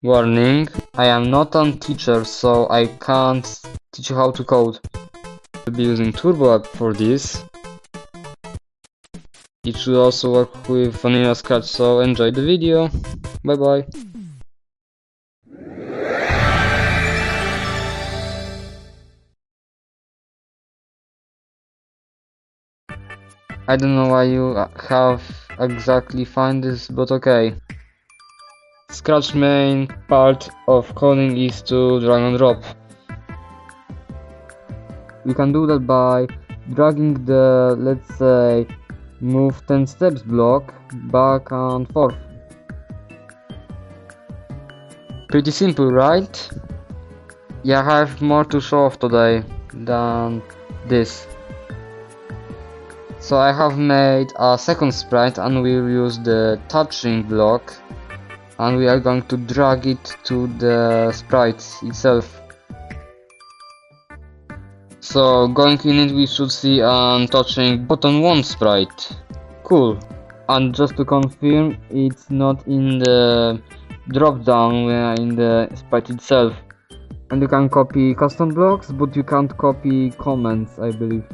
Warning, I am not a teacher, so I can't teach you how to code. I'll be using Turbo app for this. It should also work with Vanilla Scratch, so enjoy the video. Bye bye. I don't know why you have exactly find this, but okay. Scratch main part of coding is to drag and drop. We can do that by dragging the, let's say, move 10 steps block back and forth. Pretty simple, right? Yeah, I have more to show off today than this. So I have made a second sprite and we'll use the touching block and we are going to drag it to the sprite itself. So going in it we should see an touching button 1 sprite. Cool. And just to confirm, it's not in the drop down, we are in the sprite itself. And you can copy custom blocks, but you can't copy comments, I believe.